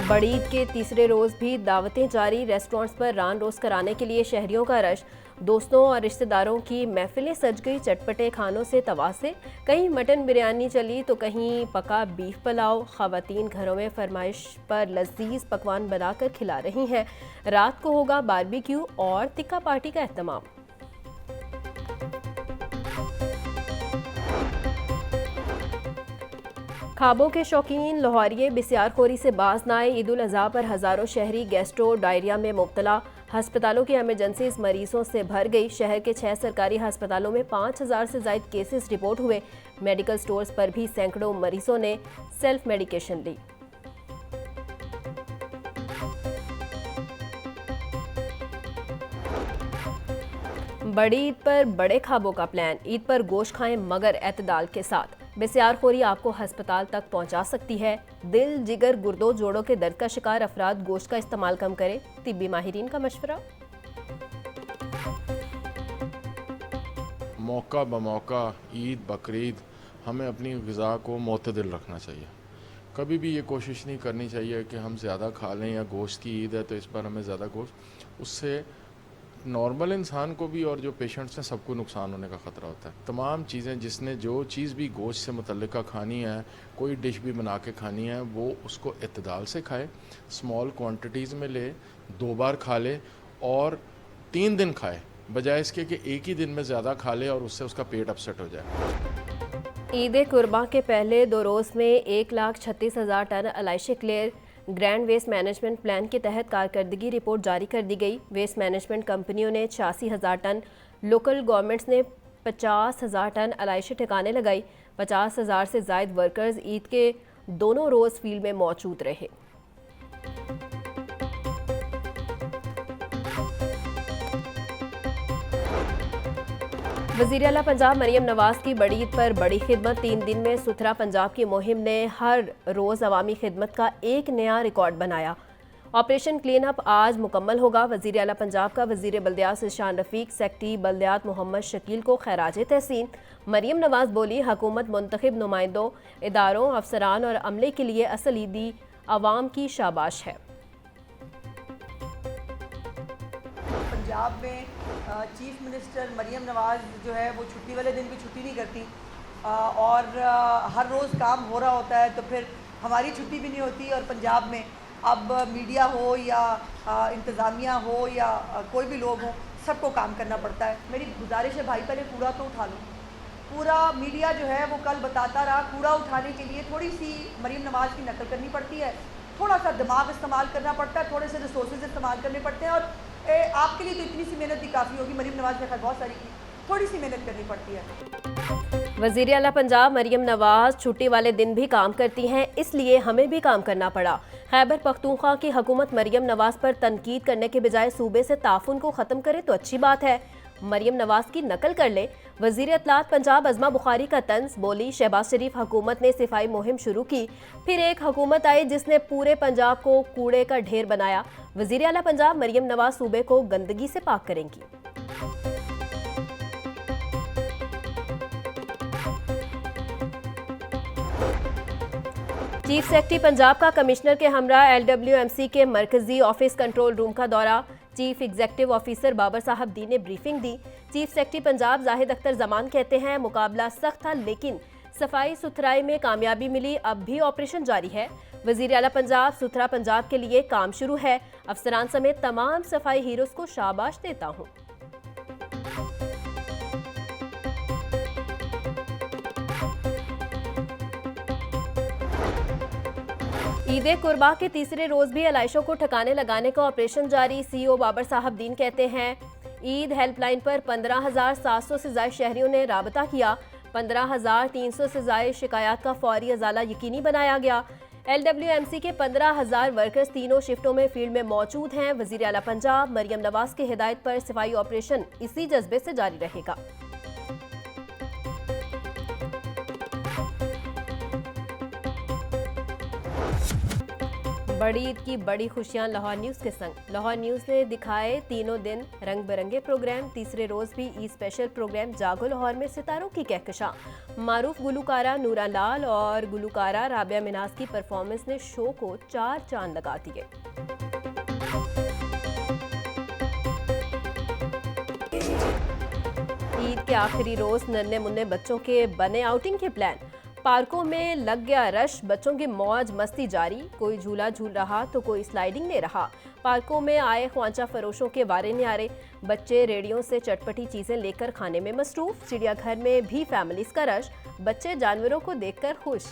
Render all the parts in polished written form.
बड़ी ईद के तीसरे रोज़ भी दावतें जारी। रेस्टोरेंट्स पर रान रोज़ कराने के लिए शहरियों का रश। दोस्तों और रिश्तेदारों की महफिलें सज गई चटपटे खानों से तवासे। कहीं मटन बिरयानी चली तो कहीं पका बीफ पुलाव। ख़वातीन घरों में फरमाइश पर लजीज पकवान बनाकर खिला रही हैं। रात को होगा बारबेक्यू और तिक्का पार्टी का एहतमाम। ख्वाबों के शौकीन लाहौरिये बिस्यारखोरी से बाज न आए। ईद उल अज़हा पर हज़ारों शहरी गैस्ट्रो डायरिया में मुब्तला। हस्पतालों की एमरजेंसीज मरीजों से भर गई। शहर के 6 सरकारी हस्पतालों में 5000 से ज़ायद केसेस रिपोर्ट हुए। मेडिकल स्टोर्स पर भी सैकड़ों मरीजों ने सेल्फ मेडिकेशन ली। बड़ी ईद पर बड़े ख्वाबों का प्लान। ईद पर गोश्त खाएं मगर एतदाल के साथ। बिस्यारखोरी आपको अस्पताल तक पहुंचा सकती है। दिल, जिगर, गुर्दों, जोड़ों के दर्द का शिकार अफराद गोश्त का इस्तेमाल कम करें। तिब्बी माहिरीन का मशवरा। मौका बमौका ईद बकरीद हमें अपनी ग़िज़ा को मोतदिल रखना चाहिए। कभी भी ये कोशिश नहीं करनी चाहिए कि हम ज़्यादा खा लें या गोश्त की ईद है तो इस पर हमें ज़्यादा गोश्त, उससे नॉर्मल इंसान को भी और जो पेशेंट्स हैं सबको नुकसान होने का ख़तरा होता है। तमाम चीज़ें जिसने जो चीज़ भी गोश्त से मुतल्लिका खानी है, कोई डिश भी बना के खानी है, वो उसको इत्तदाल से खाए, स्मॉल क्वांटिटीज़ में ले, 2 बार खा ले और 3 दिन खाए, बजाय इसके कि एक ही दिन में ज़्यादा खा ले और उससे उसका पेट अपसेट हो जाए। ईद कुर्बान के पहले 2 रोज़ में 1,36,000 टन अलाइशे clear. Grand waste management plan के तहत कारकर्दगी रिपोर्ट जारी कर दी गई। वेस्ट मैनेजमेंट कंपनियों ने 86,000 टन, लोकल गवर्नमेंट्स ने 50,000 टन अलाइशे ठिकाने लगाई। 50,000 से ज़ायद वर्कर्स ईद के दोनों रोज़ फील्ड में मौजूद रहे। वज़ीर आला पंजाब मरियम नवाज़ की बड़ी ईद पर बड़ी खिदमत। 3 दिन में सुथरा पंजाब की मुहिम ने हर रोज़ अवामी खिदमत का एक नया रिकॉर्ड बनाया। ऑपरेशन क्लीन अप आज मुकम्मल होगा। वज़ीर आला पंजाब का वज़ीर बल्दियात शान रफ़ीक, सेक्रेटरी बल्दियात मोहम्मद शकील को खैराज तहसीन। मरियम नवाज़ बोली, हुकूमत मुंतखब नुमाइंदों, इदारों, अफसरान और अमले के लिए असल ईदी अवाम की शाबाश है। पंजाब में चीफ मिनिस्टर मरियम नवाज़ जो है वो छुट्टी वाले दिन भी छुट्टी नहीं करती और हर रोज़ काम हो रहा होता है, तो फिर हमारी छुट्टी भी नहीं होती। और पंजाब में अब मीडिया हो या इंतज़ामिया हो या कोई भी लोग हों, सबको काम करना पड़ता है। मेरी गुजारिश है भाई, पहले कूड़ा तो उठा लो। पूरा मीडिया जो है वो कल बताता रहा, कूड़ा उठाने के लिए थोड़ी सी मरियम नवाज़ की नकल करनी पड़ती है, थोड़ा सा दिमाग इस्तेमाल करना पड़ता है, थोड़े से रिसोर्सेज इस्तेमाल करने पड़ते हैं। और आपके लिए तो इतनी सी मेहनत ही काफ़ी होगी। मरियम नवाज़ ने खैर बहुत सारी की, थोड़ी सी मेहनत करनी पड़ती है। वज़ीर आला पंजाब मरियम नवाज़ छुट्टी वाले दिन भी काम करती हैं, इसलिए हमें भी काम करना पड़ा। खैबर पख्तूनख्वा की हुकूमत मरियम नवाज़ पर तनकीद करने के बजाय सूबे से ताफुन को ख़त्म करे तो अच्छी बात है। मरियम नवाज़ की नकल कर ले। वज़ीर इत्तलात पंजाब अज़मा बुखारी का तंज। बोली, शहबाज शरीफ हुकूमत ने सिफाई मुहिम शुरू की, फिर एक हुकूमत आई जिसने पूरे पंजाब को कूड़े का ढेर बनाया। वज़ीर आला पंजाब मरियम नवाज़ सूबे को गंदगी से पाक करेंगी। चीफ सेक्रेटरी पंजाब का कमिश्नर के हमरा LWMC के मरकजी ऑफिस कंट्रोल रूम का दौरा। चीफ एग्जीक्यूटिव ऑफिसर बाबर साहब दी ने ब्रीफिंग दी। चीफ सेक्रेटरी पंजाब जाहिद अख्तर जमान कहते हैं, मुकाबला सख्त था लेकिन सफाई सुथराई में कामयाबी मिली, अब भी ऑपरेशन जारी है। वज़ीर आला पंजाब सुथरा पंजाब के लिए काम शुरू है। अफसरान समेत तमाम सफाई हीरोज को शाबाश देता हूँ। ईद कुर्बा के तीसरे रोज़ भी अलाइशों को ठिकाने लगाने का ऑपरेशन जारी। CEO बाबर साहब दीन कहते हैं, ईद हेल्पलाइन पर 15,700 से ज़ायद शहरियों ने राबता किया। 15,300 से ज़ायद शिकायत का फौरी अजाला यकीनी बनाया गया। LWMC के 15,000 वर्कर्स तीनों शिफ्टों में फील्ड में मौजूद हैं। वज़ीर आला पंजाब मरियम नवाज़ की हिदायत पर सफाई ऑपरेशन इसी जज्बे से जारी रहेगा। बड़ी ईद की बड़ी खुशियां लाहौर न्यूज़ के संग। लाहौर न्यूज़ ने दिखाए तीनों दिन रंग बिरंगे प्रोग्राम। तीसरे रोज भी ईद स्पेशल प्रोग्राम जागो लाहौर में सितारों की कहकशां। मारूफ गुलकारा नूरा लाल और गुलकारा राबिया मिनाज की परफॉर्मेंस ने शो को 4 चांद लगा दिए। ईद के आखिरी रोज नन्हे मुन्ने बच्चों के बने आउटिंग के प्लान। पार्कों में लग गया रश, बच्चों की मौज मस्ती जारी। कोई झूला झूल रहा तो कोई स्लाइडिंग ले रहा। पार्कों में आए ख्वांचा फरोशों के वारे न्यारे। बच्चे रेडियों से चटपटी चीजें लेकर खाने में मसरूफ। चिड़ियाघर में भी फैमिलीज का रश, बच्चे जानवरों को देखकर खुश।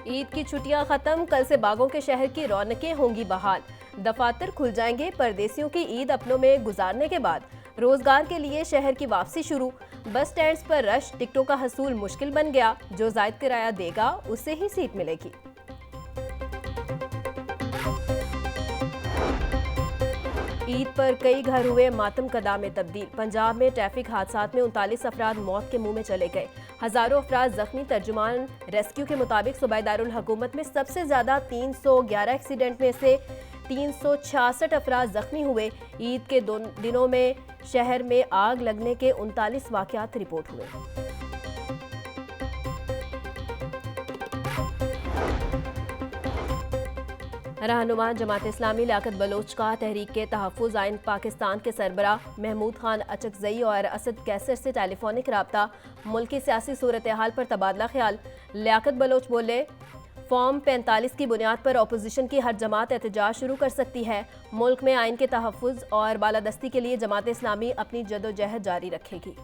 ईद की छुट्टियां खत्म, कल से बागों के शहर की रौनकें होंगी बहाल। दफातर खुल जाएंगे। परदेसियों की ईद अपनों में गुजारने के बाद रोजगार के लिए शहर की वापसी शुरू। बस स्टैंड्स पर रश, टिकटों का हसूल मुश्किल बन गया। जो जायद किराया देगा उसे ही सीट मिलेगी। ईद पर कई घर हुए मातम कदा में तब्दील। पंजाब में ट्रैफिक हादसात में 39 अफराद मौत के मुंह में चले गए, हजारों अफराद जख्मी। तर्जुमान रेस्क्यू के मुताबिक सूबाई दारुल हुकूमत में सबसे ज्यादा 311 एक्सीडेंट में से 366 अफराद जख्मी हुए। ईद के दिनों में शहर में आग लगने के 39 वाकयात रिपोर्ट हुए। रहनुमा जमात इस्लामी लियाकत बलोच का तहरीक के तहफ़्फ़ुज़ आइन पाकिस्तान के सरबराह महमूद खान अचकज़ई और असद कैसर से टेलीफोनिक रब्ता। मुल्क की सियासी सूरत हाल पर तबादला ख्याल। लियाकत बलोच बोले, फॉर्म 45 की बुनियाद पर अपोजिशन की हर जमात एहतजाज शुरू कर सकती है। मुल्क में आइन के तहफ़्फ़ुज़ और बालादस्ती के लिए जमात इस्लामी अपनी जदोजहद जारी रखेगी।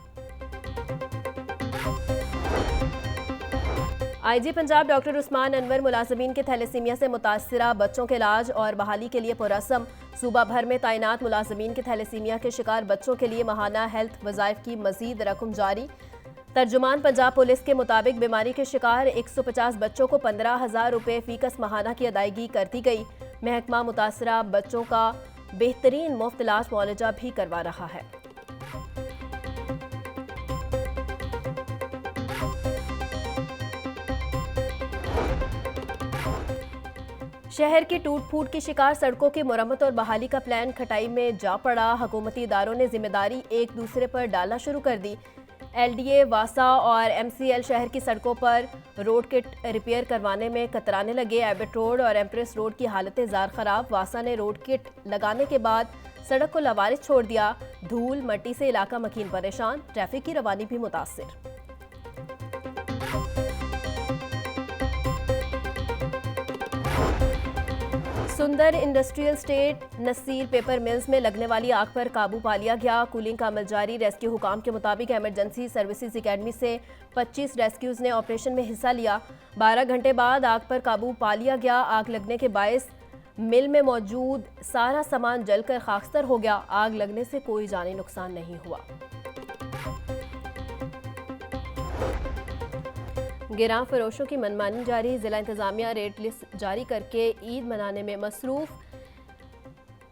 आईजी पंजाब डॉक्टर उस्मान अनवर मुलाजमीन के थैलेसीमिया से मुतासरा बच्चों के इलाज और बहाली के लिए पुरस्म। सूबा भर में तैनात मुलाजमीन के थैलेसीमिया के शिकार बच्चों के लिए माहाना हेल्थ वज़ाइफ की मजीद रकम जारी। तर्जुमान पंजाब पुलिस के मुताबिक बीमारी के शिकार 150 बच्चों को 15,000 रुपये फीकस माहाना की अदायगी कर दी गई। महकमा मुतासरा बच्चों का बेहतरीन मुफ्त इलाज मुआलजा भी करवा रहा है। शहर की टूट फूट की शिकार सड़कों की मुरम्मत और बहाली का प्लान खटाई में जा पड़ा। हुकूमती इदारों ने जिम्मेदारी एक दूसरे पर डालना शुरू कर दी। LDA, वासा और MCL शहर की सड़कों पर रोड किट रिपेयर करवाने में कतराने लगे। एबट रोड और एम्प्रेस रोड की हालतें ज़ार ख़राब। वासा ने रोड किट लगाने के बाद सड़क को लवारिस छोड़ दिया। धूल मट्टी से इलाका मकीन परेशान, ट्रैफिक की रवानी भी मुतासिर। Sundar industrial state Naseer paper mills में लगने वाली आग पर काबू पा लिया गया। कूलिंग का अमल जारी। रेस्क्यू हुकाम के मुताबिक इमरजेंसी सर्विसेज एकेडमी से 25 रेस्क्यूज ने ऑपरेशन में हिस्सा लिया। 12 घंटे बाद आग पर काबू पा लिया गया। आग लगने के बायस मिल में मौजूद सारा सामान जलकर खाकस्तर हो गया। आग लगने से कोई जानी नुकसान नहीं हुआ। गिरां फरोशों की मनमानी जारी। जिला इंतजामिया रेट लिस्ट जारी करके ईद मनाने में मसरूफ।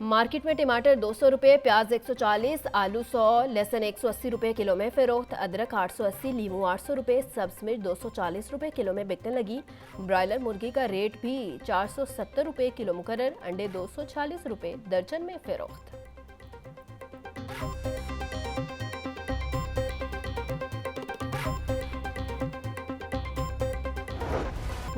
मार्केट में टमाटर 200 रुपये, प्याज 140, आलू 100, लहसुन 180 रुपये किलो में फरोख्त। अदरक 880, लीमू 800 रुपये, सब्ज मिर्च 240 रुपये किलो में बिकने लगी। ब्रॉयलर मुर्गी का रेट भी 470 रुपये किलो मुकर्रर। अंडे 240 रुपये दर्जन में फरोख्त।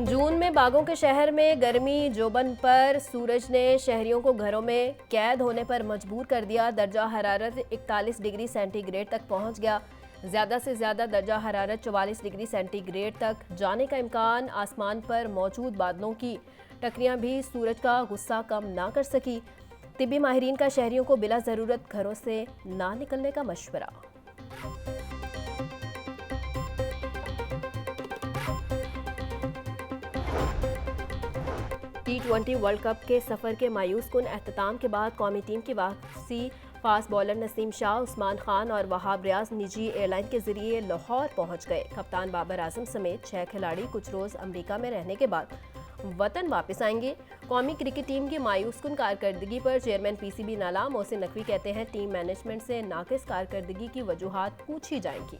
जून में बागों के शहर में गर्मी जोबन पर। सूरज ने शहरियों को घरों में कैद होने पर मजबूर कर दिया। दर्जा हरारत 41 डिग्री सेंटीग्रेड तक पहुंच गया। ज़्यादा से ज़्यादा दर्जा हरारत 44 डिग्री सेंटीग्रेड तक जाने का इम्कान। आसमान पर मौजूद बादलों की टकरियां भी सूरज का गुस्सा कम ना कर सकी। तिब्बी माहिरीन का शहरियों को बिला ज़रूरत घरों से ना निकलने का मशवरा। T20 वर्ल्ड कप के सफ़र के मायूस कुन अख्ताम के बाद कौमी टीम की वापसी। फास्ट बॉलर नसीम शाह, उस्मान खान और वहाब रियाज निजी एयरलाइन के जरिए लाहौर पहुंच गए। कप्तान बाबर आजम समेत 6 खिलाड़ी कुछ रोज़ अमेरिका में रहने के बाद वतन वापस आएंगे। कौमी क्रिकेट टीम की मायूसकुन कारकर्दगी पर चेयरमैन पीसीबी नाला मोहसिन नकवी कहते हैं टीम मैनेजमेंट से नाकिस कारकर्दगी की वजूहात पूछी जाएंगी।